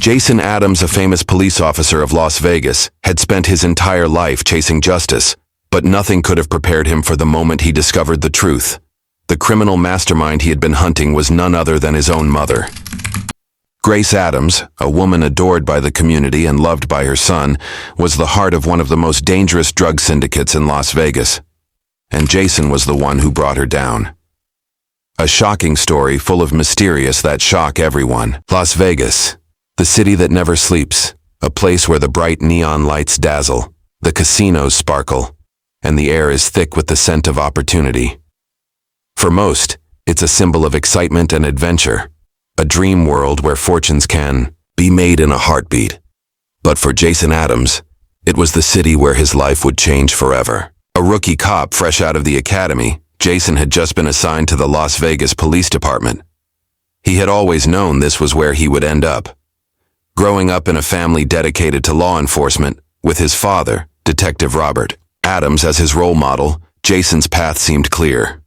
Jason Adams, a famous police officer of Las Vegas, had spent his entire life chasing justice, but nothing could have prepared him for the moment he discovered the truth. The criminal mastermind he had been hunting was none other than his own mother. Grace Adams, a woman adored by the community and loved by her son, was the heart of one of the most dangerous drug syndicates in Las Vegas. And Jason was the one who brought her down. A shocking story full of mysterious that shock everyone. Las Vegas, the city that never sleeps, a place where the bright neon lights dazzle, the casinos sparkle, and the air is thick with the scent of opportunity. For most, it's a symbol of excitement and adventure, a dream world where fortunes can be made in a heartbeat. But for Jason Adams, it was the city where his life would change forever. A rookie cop fresh out of the academy, Jason had just been assigned to the Las Vegas Police Department. He had always known this was where he would end up. Growing up in a family dedicated to law enforcement, with his father, Detective Robert Adams, as his role model, Jason's path seemed clear.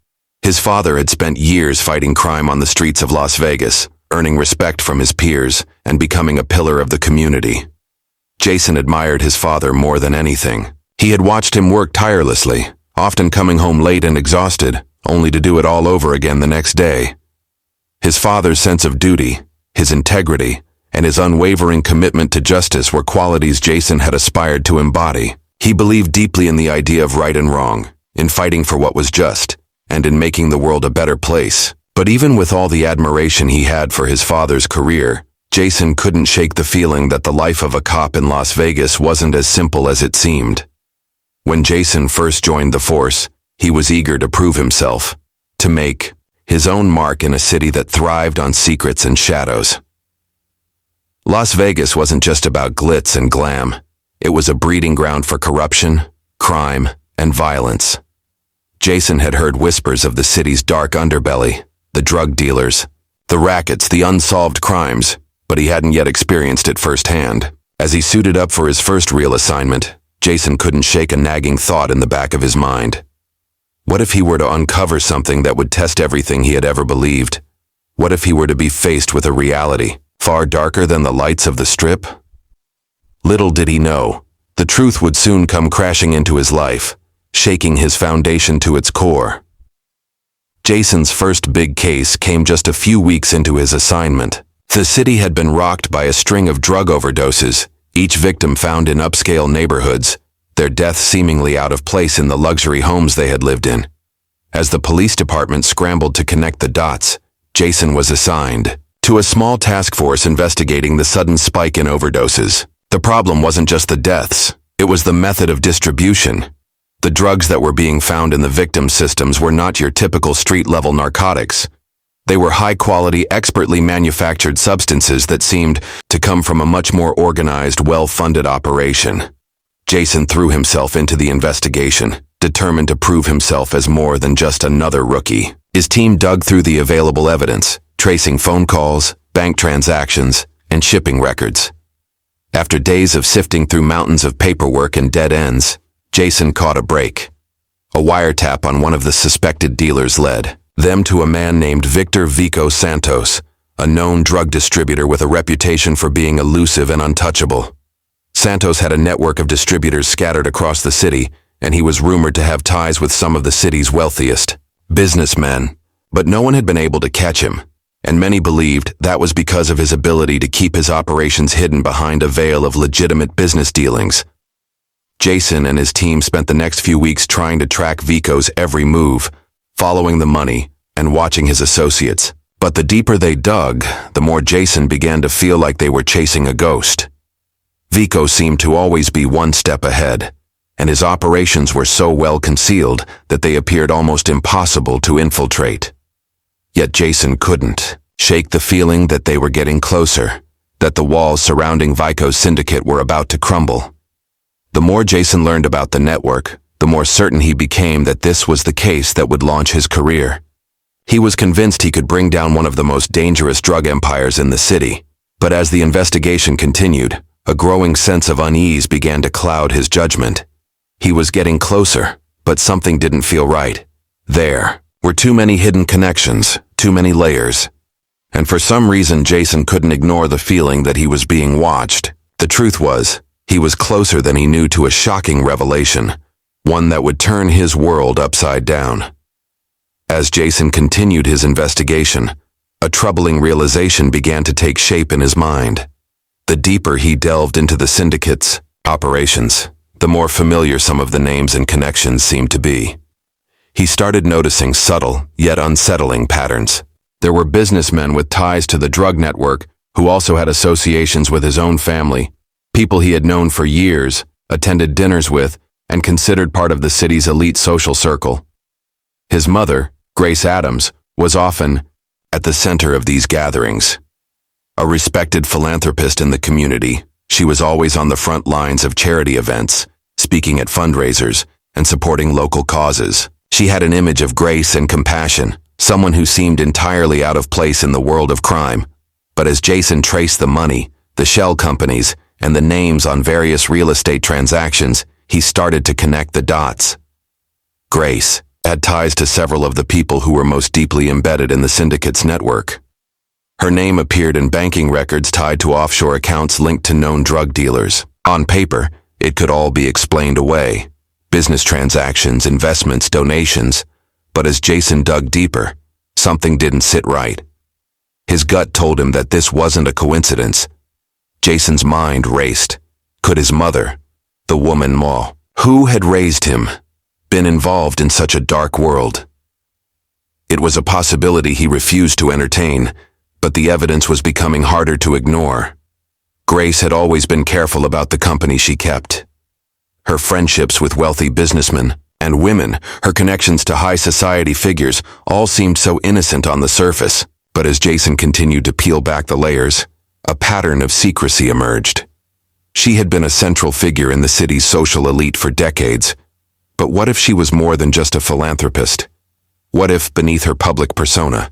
His father had spent years fighting crime on the streets of Las Vegas, earning respect from his peers and becoming a pillar of the community. Jason admired his father more than anything. He had watched him work tirelessly, often coming home late and exhausted, only to do it all over again the next day. His father's sense of duty, his integrity, and his unwavering commitment to justice were qualities Jason had aspired to embody. He believed deeply in the idea of right and wrong, in fighting for what was just, and in making the world a better place. But even with all the admiration he had for his father's career, Jason couldn't shake the feeling that the life of a cop in Las Vegas wasn't as simple as it seemed. When Jason first joined the force, he was eager to prove himself, to make his own mark in a city that thrived on secrets and shadows. Las Vegas wasn't just about glitz and glam. It was a breeding ground for corruption, crime, and violence. Jason had heard whispers of the city's dark underbelly, the drug dealers, the rackets, the unsolved crimes, but he hadn't yet experienced it firsthand. As he suited up for his first real assignment, Jason couldn't shake a nagging thought in the back of his mind. What if he were to uncover something that would test everything he had ever believed? What if he were to be faced with a reality far darker than the lights of the Strip? Little did he know, the truth would soon come crashing into his life, shaking his foundation to its core. Jason's first big case came just a few weeks into his assignment. The city had been rocked by a string of drug overdoses, each victim found in upscale neighborhoods, their deaths seemingly out of place in the luxury homes they had lived in. As the police department scrambled to connect the dots, Jason was assigned to a small task force investigating the sudden spike in overdoses. The problem wasn't just the deaths, it was the method of distribution. The drugs that were being found in the victim systems were not your typical street-level narcotics. They were high-quality, expertly manufactured substances that seemed to come from a much more organized, well-funded operation. Jason threw himself into the investigation, determined to prove himself as more than just another rookie. His team dug through the available evidence, tracing phone calls, bank transactions, and shipping records. After days of sifting through mountains of paperwork and dead ends, Jason caught a break. A wiretap on one of the suspected dealers led them to a man named Vico Santos, a known drug distributor with a reputation for being elusive and untouchable. Santos had a network of distributors scattered across the city, and he was rumored to have ties with some of the city's wealthiest businessmen. But no one had been able to catch him, and many believed that was because of his ability to keep his operations hidden behind a veil of legitimate business dealings. Jason and his team spent the next few weeks trying to track Vico's every move, following the money and watching his associates. But the deeper they dug, the more Jason began to feel like they were chasing a ghost. Vico seemed to always be one step ahead, and his operations were so well concealed that they appeared almost impossible to infiltrate. Yet Jason couldn't shake the feeling that they were getting closer, that the walls surrounding Vico's syndicate were about to crumble. The more Jason learned about the network, the more certain he became that this was the case that would launch his career. He was convinced he could bring down one of the most dangerous drug empires in the city. But as the investigation continued, a growing sense of unease began to cloud his judgment. He was getting closer, but something didn't feel right. There were too many hidden connections, too many layers. And for some reason, Jason couldn't ignore the feeling that he was being watched. The truth was, he was closer than he knew to a shocking revelation, one that would turn his world upside down. As Jason continued his investigation, a troubling realization began to take shape in his mind. The deeper he delved into the syndicate's operations, the more familiar some of the names and connections seemed to be. He started noticing subtle, yet unsettling patterns. There were businessmen with ties to the drug network who also had associations with his own family, people he had known for years, attended dinners with, and considered part of the city's elite social circle. His mother, Grace Adams, was often at the center of these gatherings. A respected philanthropist in the community, she was always on the front lines of charity events, speaking at fundraisers, and supporting local causes. She had an image of grace and compassion, someone who seemed entirely out of place in the world of crime. But as Jason traced the money, the shell companies, and the names on various real estate transactions, he started to connect the dots. Grace had ties to several of the people who were most deeply embedded in the syndicate's network. Her name appeared in banking records tied to offshore accounts linked to known drug dealers. On paper, it could all be explained away. Business transactions, investments, donations. But as Jason dug deeper, something didn't sit right. His gut told him that this wasn't a coincidence. Jason's mind raced. Could his mother, the woman Ma, who had raised him, been involved in such a dark world? It was a possibility he refused to entertain, but the evidence was becoming harder to ignore. Grace had always been careful about the company she kept. Her friendships with wealthy businessmen and women, her connections to high society figures, all seemed so innocent on the surface. But as Jason continued to peel back the layers, a pattern of secrecy emerged. She had been a central figure in the city's social elite for decades. But what if she was more than just a philanthropist? What if, beneath her public persona,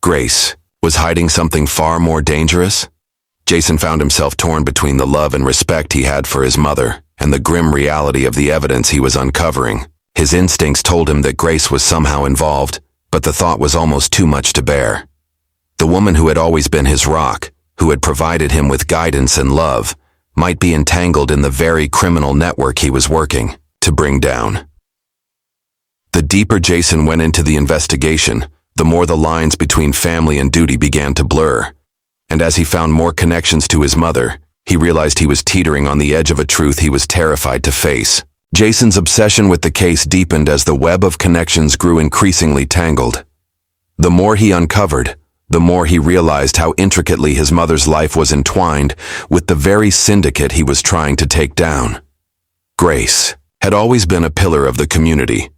Grace was hiding something far more dangerous? Jason found himself torn between the love and respect he had for his mother and the grim reality of the evidence he was uncovering. His instincts told him that Grace was somehow involved, but the thought was almost too much to bear. The woman who had always been his rock, who had provided him with guidance and love, might be entangled in the very criminal network he was working to bring down. The deeper Jason went into the investigation, the more the lines between family and duty began to blur. And as he found more connections to his mother, he realized he was teetering on the edge of a truth he was terrified to face. Jason's obsession with the case deepened as the web of connections grew increasingly tangled. The more he uncovered, the more he realized how intricately his mother's life was entwined with the very syndicate he was trying to take down. Grace had always been a pillar of the community,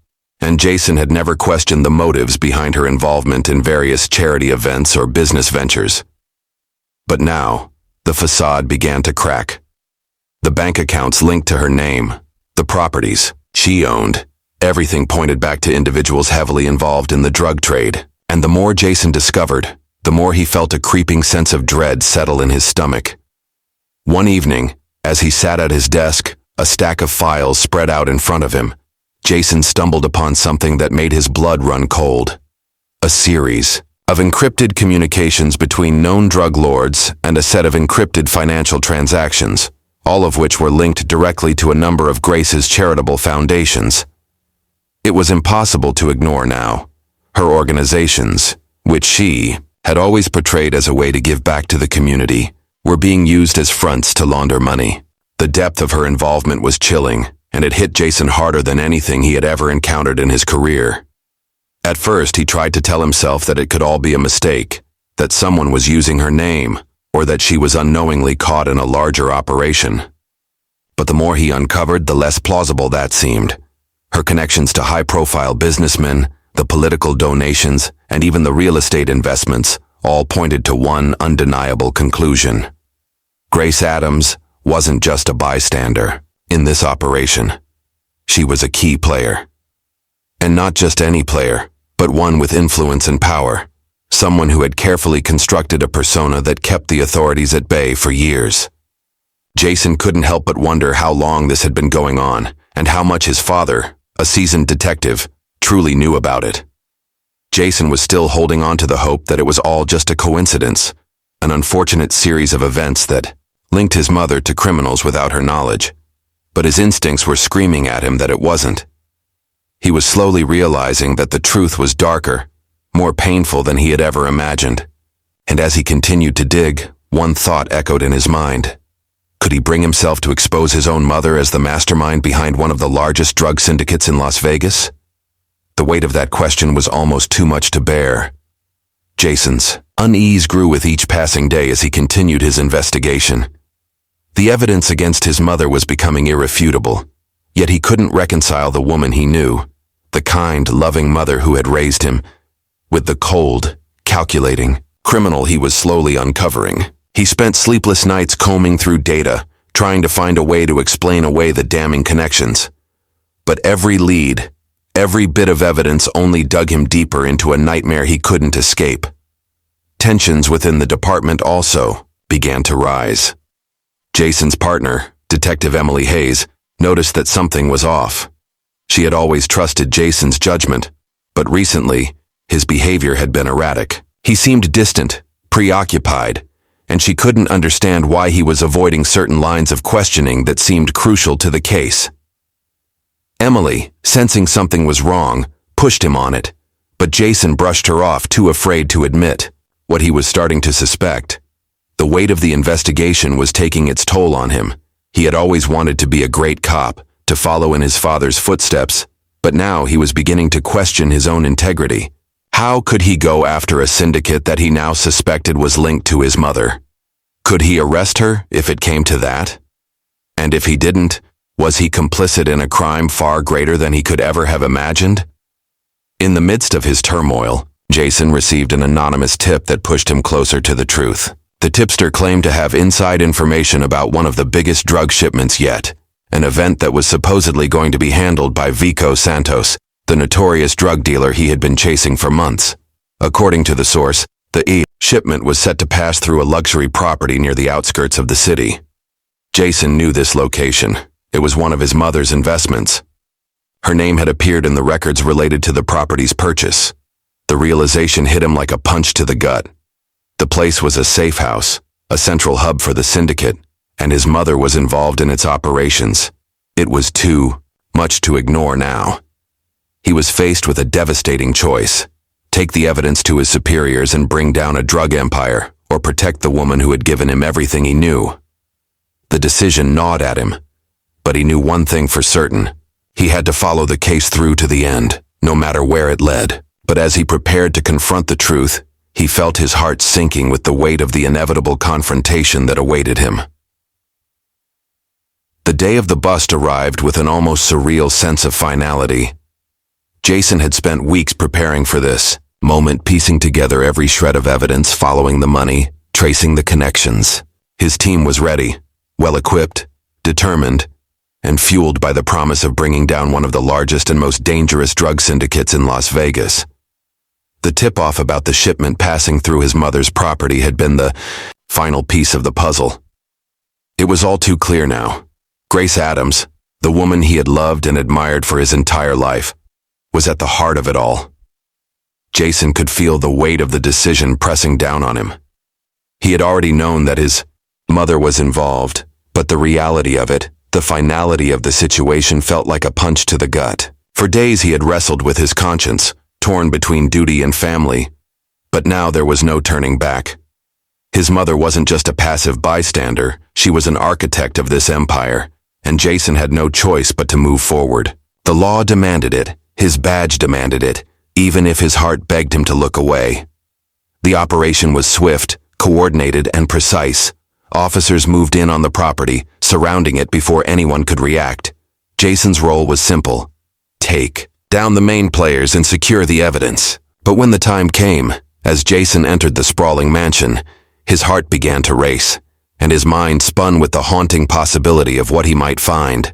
and Jason had never questioned the motives behind her involvement in various charity events or business ventures. But now, the facade began to crack. The bank accounts linked to her name, the properties she owned, everything pointed back to individuals heavily involved in the drug trade. And the more Jason discovered, the more he felt a creeping sense of dread settle in his stomach. One evening, as he sat at his desk, a stack of files spread out in front of him, Jason stumbled upon something that made his blood run cold. A series of encrypted communications between known drug lords and a set of encrypted financial transactions, all of which were linked directly to a number of Grace's charitable foundations. It was impossible to ignore now. Her organizations, which she had always portrayed as a way to give back to the community, were being used as fronts to launder money. The depth of her involvement was chilling, and it hit Jason harder than anything he had ever encountered in his career. At first, he tried to tell himself that it could all be a mistake, that someone was using her name, or that she was unknowingly caught in a larger operation. But the more he uncovered, the less plausible that seemed. Her connections to high-profile businessmen, the political donations, and even the real estate investments all pointed to one undeniable conclusion. Grace Adams wasn't just a bystander in this operation. She was a key player. And not just any player, but one with influence and power, someone who had carefully constructed a persona that kept the authorities at bay for years. Jason couldn't help but wonder how long this had been going on, and how much his father, a seasoned detective, truly knew about it. Jason was still holding on to the hope that it was all just a coincidence, an unfortunate series of events that linked his mother to criminals without her knowledge. But his instincts were screaming at him that it wasn't. He was slowly realizing that the truth was darker, more painful than he had ever imagined. And as he continued to dig, one thought echoed in his mind. Could he bring himself to expose his own mother as the mastermind behind one of the largest drug syndicates in Las Vegas? The weight of that question was almost too much to bear. Jason's unease grew with each passing day as he continued his investigation. The evidence against his mother was becoming irrefutable, yet he couldn't reconcile the woman he knew, the kind, loving mother who had raised him, with the cold, calculating criminal he was slowly uncovering. He spent sleepless nights combing through data, trying to find a way to explain away the damning connections. But every lead, every bit of evidence only dug him deeper into a nightmare he couldn't escape. Tensions within the department also began to rise. Jason's partner, Detective Emily Hayes, noticed that something was off. She had always trusted Jason's judgment, but recently, his behavior had been erratic. He seemed distant, preoccupied, and she couldn't understand why he was avoiding certain lines of questioning that seemed crucial to the case. Emily, sensing something was wrong, pushed him on it, but Jason brushed her off, too afraid to admit what he was starting to suspect. The weight of the investigation was taking its toll on him. He had always wanted to be a great cop, to follow in his father's footsteps, but now he was beginning to question his own integrity. How could he go after a syndicate that he now suspected was linked to his mother? Could he arrest her if it came to that? And if he didn't, was he complicit in a crime far greater than he could ever have imagined? In the midst of his turmoil, Jason received an anonymous tip that pushed him closer to the truth. The tipster claimed to have inside information about one of the biggest drug shipments yet, an event that was supposedly going to be handled by Vico Santos, the notorious drug dealer he had been chasing for months. According to the source, the shipment was set to pass through a luxury property near the outskirts of the city. Jason knew this location. It was one of his mother's investments. Her name had appeared in the records related to the property's purchase. The realization hit him like a punch to the gut. The place was a safe house, a central hub for the syndicate, and his mother was involved in its operations. It was too much to ignore now. He was faced with a devastating choice: take the evidence to his superiors and bring down a drug empire, or protect the woman who had given him everything he knew. The decision gnawed at him, but he knew one thing for certain. He had to follow the case through to the end, no matter where it led. But as he prepared to confront the truth, he felt his heart sinking with the weight of the inevitable confrontation that awaited him. The day of the bust arrived with an almost surreal sense of finality. Jason had spent weeks preparing for this moment, piecing together every shred of evidence, following the money, tracing the connections. His team was ready, well-equipped, determined, and fueled by the promise of bringing down one of the largest and most dangerous drug syndicates in Las Vegas. The tip-off about the shipment passing through his mother's property had been the final piece of the puzzle. It was all too clear now. Grace Adams, the woman he had loved and admired for his entire life, was at the heart of it all. Jason could feel the weight of the decision pressing down on him. He had already known that his mother was involved, but the reality of it, the finality of the situation, felt like a punch to the gut. For days he had wrestled with his conscience, torn between duty and family, but now there was no turning back. His mother wasn't just a passive bystander, she was an architect of this empire, and Jason had no choice but to move forward. The law demanded it, his badge demanded it, even if his heart begged him to look away. The operation was swift, coordinated, and precise. Officers moved in on the property, surrounding it before anyone could react. Jason's role was simple: take down the main players and secure the evidence. But when the time came, as Jason entered the sprawling mansion, his heart began to race, and his mind spun with the haunting possibility of what he might find.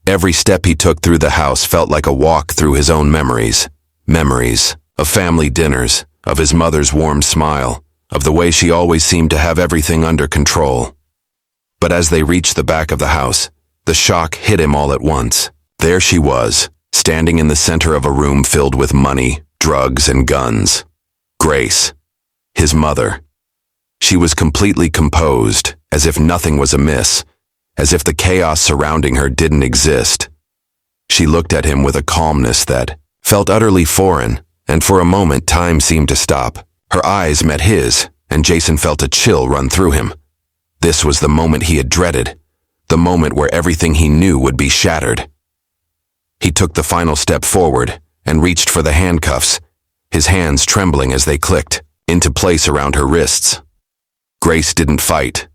Every step he took through the house felt like a walk through his own memories. Memories of family dinners, of his mother's warm smile, of the way she always seemed to have everything under control. But as they reached the back of the house, the shock hit him all at once. There she was, standing in the center of a room filled with money, drugs, and guns. Grace, his mother. She was completely composed, as if nothing was amiss, as if the chaos surrounding her didn't exist. She looked at him with a calmness that felt utterly foreign, and for a moment time seemed to stop. Her eyes met his, and Jason felt a chill run through him. This was the moment he had dreaded, the moment where everything he knew would be shattered. He took the final step forward and reached for the handcuffs, his hands trembling as they clicked into place around her wrists. Grace didn't fight.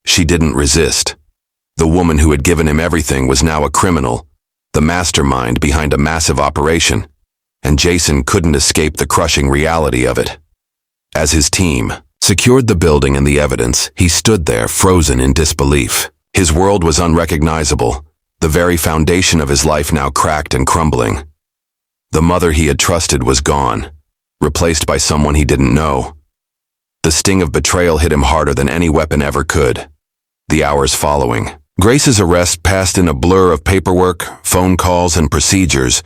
She didn't resist. The woman who had given him everything was now a criminal, the mastermind behind a massive operation, and Jason couldn't escape the crushing reality of it. As his team secured the building and the evidence, he stood there frozen in disbelief. His world was unrecognizable, the very foundation of his life now cracked and crumbling. The mother he had trusted was gone, replaced by someone he didn't know. The sting of betrayal hit him harder than any weapon ever could. The hours following, Grace's arrest passed in a blur of paperwork, phone calls, and procedures,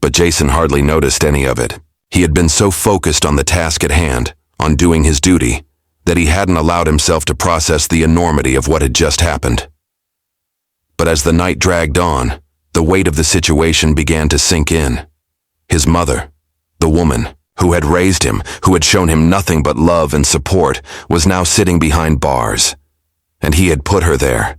but Jason hardly noticed any of it. He had been so focused on the task at hand, on doing his duty, that he hadn't allowed himself to process the enormity of what had just happened. But as the night dragged on, the weight of the situation began to sink in. His mother, the woman who had raised him, who had shown him nothing but love and support, was now sitting behind bars. And he had put her there.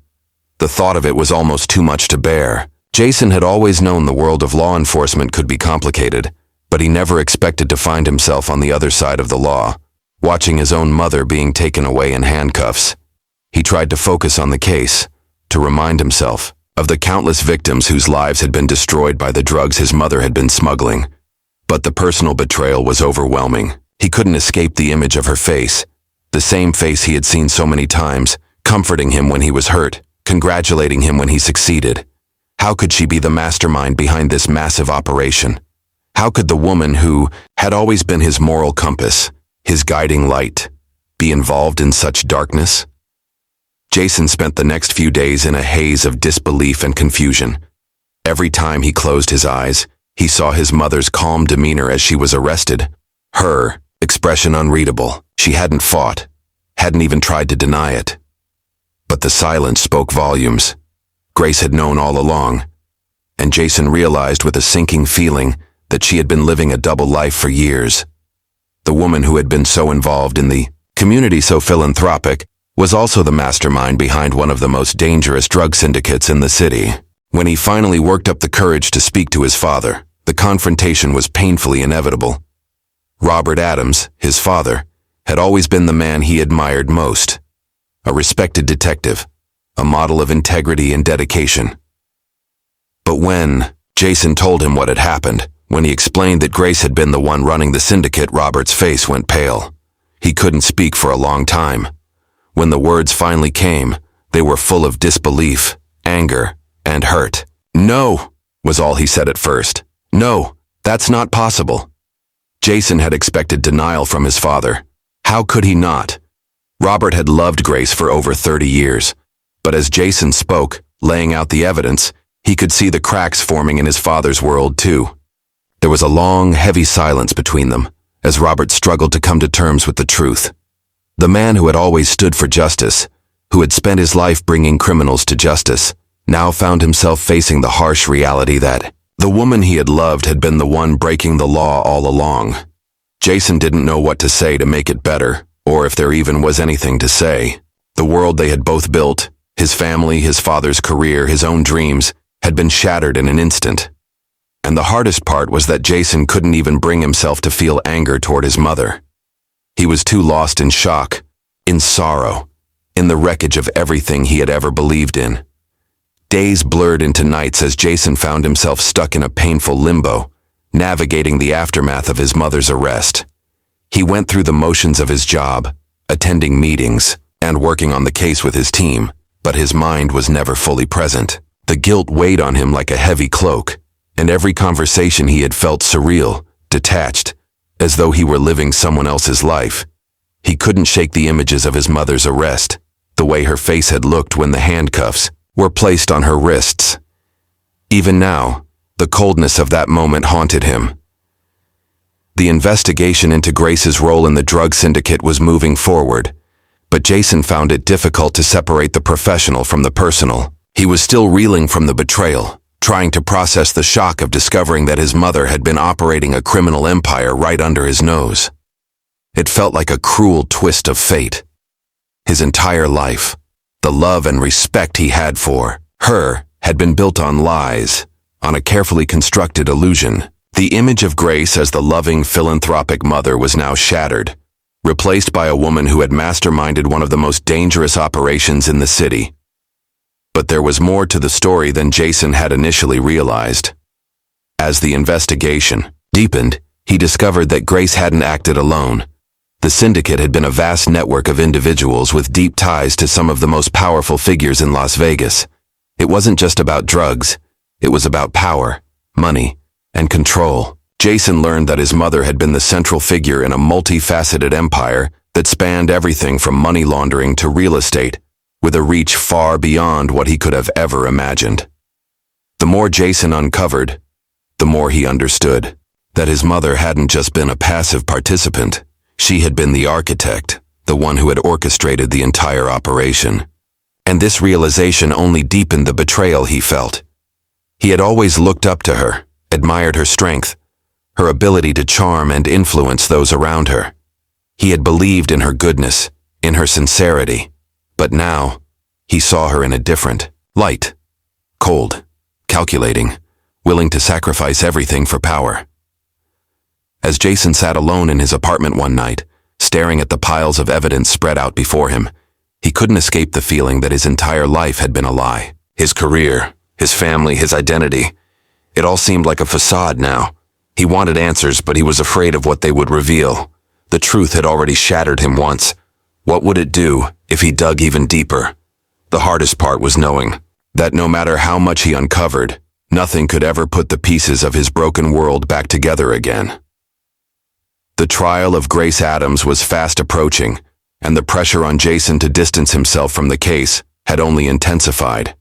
The thought of it was almost too much to bear. Jason had always known the world of law enforcement could be complicated, but he never expected to find himself on the other side of the law, watching his own mother being taken away in handcuffs. He tried to focus on the case, to remind himself of the countless victims whose lives had been destroyed by the drugs his mother had been smuggling. But the personal betrayal was overwhelming. He couldn't escape the image of her face, the same face he had seen so many times, comforting him when he was hurt, congratulating him when he succeeded. How could she be the mastermind behind this massive operation? How could the woman who had always been his moral compass, his guiding light, be involved in such darkness? Jason spent the next few days in a haze of disbelief and confusion. Every time he closed his eyes, he saw his mother's calm demeanor as she was arrested. Her expression unreadable. She hadn't fought, hadn't even tried to deny it. But the silence spoke volumes. Grace had known all along, and Jason realized with a sinking feeling that she had been living a double life for years. The woman who had been so involved in the community, so philanthropic, was also the mastermind behind one of the most dangerous drug syndicates in the city. When he finally worked up the courage to speak to his father, the confrontation was painfully inevitable. Robert Adams, his father, had always been the man he admired most. A respected detective, a model of integrity and dedication. But when Jason told him what had happened, when he explained that Grace had been the one running the syndicate, Robert's face went pale. He couldn't speak for a long time. When the words finally came, they were full of disbelief, anger, and hurt. "No," was all he said at first. "No, that's not possible." Jason had expected denial from his father. How could he not? Robert had loved Grace for over 30 years, but as Jason spoke, laying out the evidence, he could see the cracks forming in his father's world too. There was a long, heavy silence between them, as Robert struggled to come to terms with the truth. The man who had always stood for justice, who had spent his life bringing criminals to justice, now found himself facing the harsh reality that the woman he had loved had been the one breaking the law all along. Jason didn't know what to say to make it better, or if there even was anything to say. The world they had both built, his family, his father's career, his own dreams, had been shattered in an instant. And the hardest part was that Jason couldn't even bring himself to feel anger toward his mother. He was too lost in shock, in sorrow, in the wreckage of everything he had ever believed in. Days blurred into nights as Jason found himself stuck in a painful limbo, navigating the aftermath of his mother's arrest. He went through the motions of his job, attending meetings, and working on the case with his team, but his mind was never fully present. The guilt weighed on him like a heavy cloak, and every conversation he had felt surreal, detached, as though he were living someone else's life. He couldn't shake the images of his mother's arrest, the way her face had looked when the handcuffs were placed on her wrists. Even now, the coldness of that moment haunted him. The investigation into Grace's role in the drug syndicate was moving forward, but Jason found it difficult to separate the professional from the personal. He was still reeling from the betrayal, trying to process the shock of discovering that his mother had been operating a criminal empire right under his nose. It felt like a cruel twist of fate. His entire life, the love and respect he had for her, had been built on lies, on a carefully constructed illusion. The image of Grace as the loving, philanthropic mother was now shattered, replaced by a woman who had masterminded one of the most dangerous operations in the city. But there was more to the story than Jason had initially realized. As the investigation deepened, he discovered that Grace hadn't acted alone. The syndicate had been a vast network of individuals with deep ties to some of the most powerful figures in Las Vegas. It wasn't just about drugs, it was about power, money, and control. Jason learned that his mother had been the central figure in a multifaceted empire that spanned everything from money laundering to real estate, with a reach far beyond what he could have ever imagined. The more Jason uncovered, the more he understood that his mother hadn't just been a passive participant. She had been the architect, the one who had orchestrated the entire operation. And this realization only deepened the betrayal he felt. He had always looked up to her, admired her strength, her ability to charm and influence those around her. He had believed in her goodness, in her sincerity, but now he saw her in a different light. Cold, calculating, willing to sacrifice everything for power. As Jason sat alone in his apartment one night, staring at the piles of evidence spread out before him, he couldn't escape the feeling that his entire life had been a lie. His career, his family, his identity, it all seemed like a facade now. He wanted answers, but he was afraid of what they would reveal. The truth had already shattered him once. What would it do if he dug even deeper? The hardest part was knowing that no matter how much he uncovered, nothing could ever put the pieces of his broken world back together again. The trial of Grace Adams was fast approaching, and the pressure on Jason to distance himself from the case had only intensified.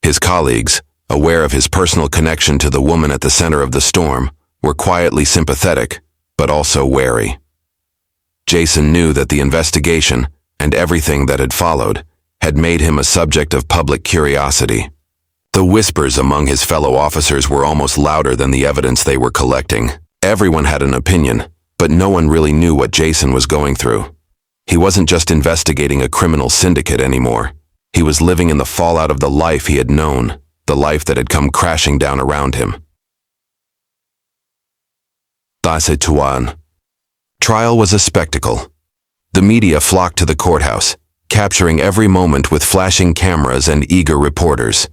His colleagues, aware of his personal connection to the woman at the center of the storm, were quietly sympathetic, but also wary. Jason knew that the investigation, and everything that had followed, had made him a subject of public curiosity. The whispers among his fellow officers were almost louder than the evidence they were collecting. Everyone had an opinion, but no one really knew what Jason was going through. He wasn't just investigating a criminal syndicate anymore. He was living in the fallout of the life he had known, the life that had come crashing down around him. Trial was a spectacle. The media flocked to the courthouse, capturing every moment with flashing cameras and eager reporters.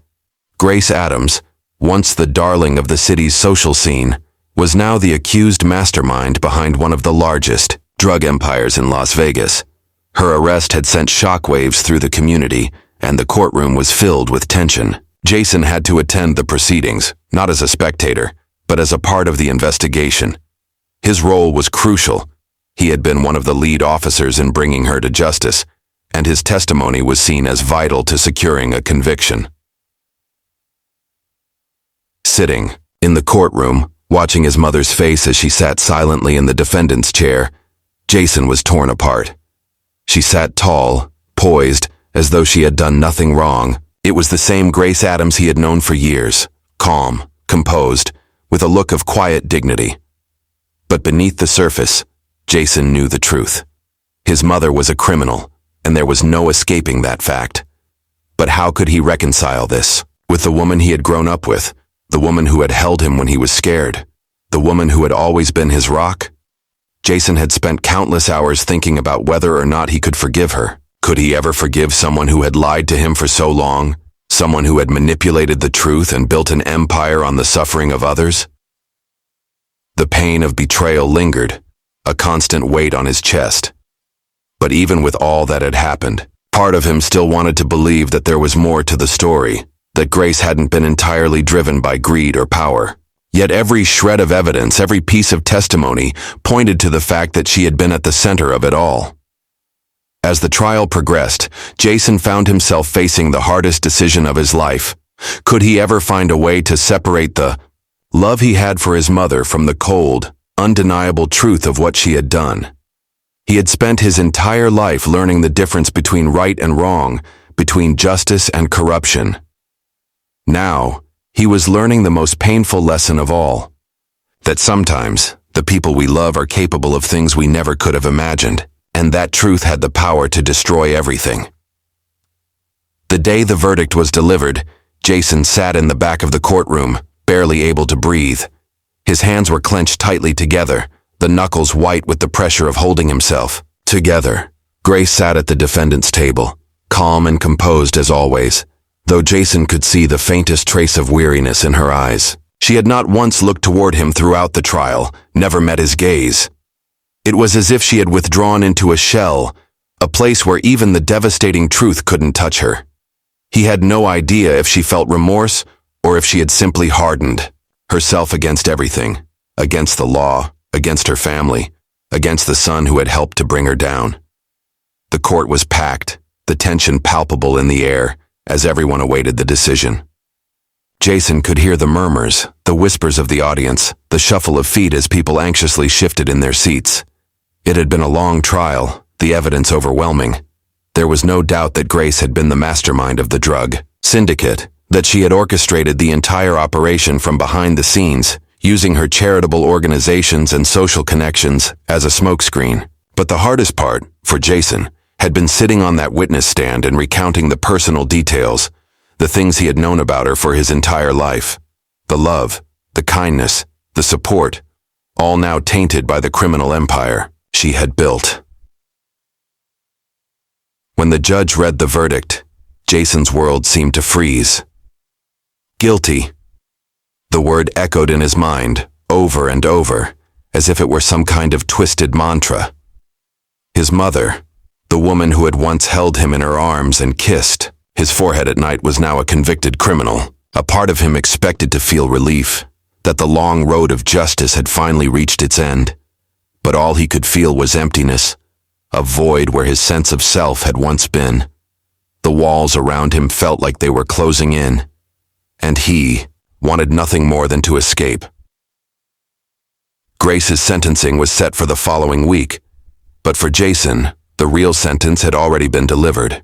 Grace Adams, once the darling of the city's social scene, was now the accused mastermind behind one of the largest drug empires in Las Vegas. Her arrest had sent shockwaves through the community, and the courtroom was filled with tension. Jason had to attend the proceedings, not as a spectator, but as a part of the investigation. His role was crucial. He had been one of the lead officers in bringing her to justice, and his testimony was seen as vital to securing a conviction. Sitting in the courtroom, watching his mother's face as she sat silently in the defendant's chair, Jason was torn apart. She sat tall, poised, as though she had done nothing wrong. It was the same Grace Adams he had known for years, calm, composed, with a look of quiet dignity. But beneath the surface, Jason knew the truth. His mother was a criminal, and there was no escaping that fact. But how could he reconcile this with the woman he had grown up with, the woman who had held him when he was scared, the woman who had always been his rock? Jason had spent countless hours thinking about whether or not he could forgive her. Could he ever forgive someone who had lied to him for so long, someone who had manipulated the truth and built an empire on the suffering of others? The pain of betrayal lingered, a constant weight on his chest. But even with all that had happened, part of him still wanted to believe that there was more to the story, that Grace hadn't been entirely driven by greed or power. Yet every shred of evidence, every piece of testimony, pointed to the fact that she had been at the center of it all. As the trial progressed, Jason found himself facing the hardest decision of his life. Could he ever find a way to separate the love he had for his mother from the cold, undeniable truth of what she had done. He had spent his entire life learning the difference between right and wrong, between justice and corruption. Now, he was learning the most painful lesson of all, that sometimes the people we love are capable of things we never could have imagined, and that truth had the power to destroy everything. The day the verdict was delivered, Jason sat in the back of the courtroom, barely able to breathe. His hands were clenched tightly together, the knuckles white with the pressure of holding himself. Together, Grace sat at the defendant's table, calm and composed as always, though Jason could see the faintest trace of weariness in her eyes. She had not once looked toward him throughout the trial, never met his gaze. It was as if she had withdrawn into a shell, a place where even the devastating truth couldn't touch her. He had no idea if she felt remorse or if she had simply hardened herself against everything, against the law, against her family, against the son who had helped to bring her down. The court was packed, the tension palpable in the air, as everyone awaited the decision. Jason could hear the murmurs, the whispers of the audience, the shuffle of feet as people anxiously shifted in their seats. It had been a long trial, the evidence overwhelming. There was no doubt that Grace had been the mastermind of the drug syndicate, that she had orchestrated the entire operation from behind the scenes, using her charitable organizations and social connections as a smokescreen. But the hardest part, for Jason, had been sitting on that witness stand and recounting the personal details, the things he had known about her for his entire life. The love, the kindness, the support, all now tainted by the criminal empire she had built. When the judge read the verdict, Jason's world seemed to freeze. Guilty. The word echoed in his mind, over and over, as if it were some kind of twisted mantra. His mother, the woman who had once held him in her arms and kissed his forehead at night, was now a convicted criminal. A part of him expected to feel relief, that the long road of justice had finally reached its end. But all he could feel was emptiness, a void where his sense of self had once been. The walls around him felt like they were closing in, and he wanted nothing more than to escape. Grace's sentencing was set for the following week, but for Jason, the real sentence had already been delivered.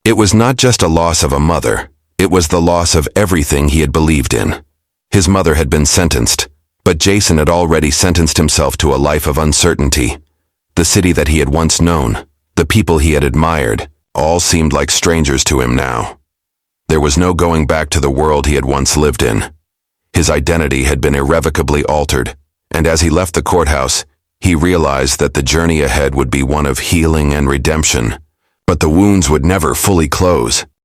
It was not just a loss of a mother, it was the loss of everything he had believed in. His mother had been sentenced, but Jason had already sentenced himself to a life of uncertainty. The city that he had once known, the people he had admired, all seemed like strangers to him now. There was no going back to the world he had once lived in. His identity had been irrevocably altered, and as he left the courthouse, he realized that the journey ahead would be one of healing and redemption, but the wounds would never fully close.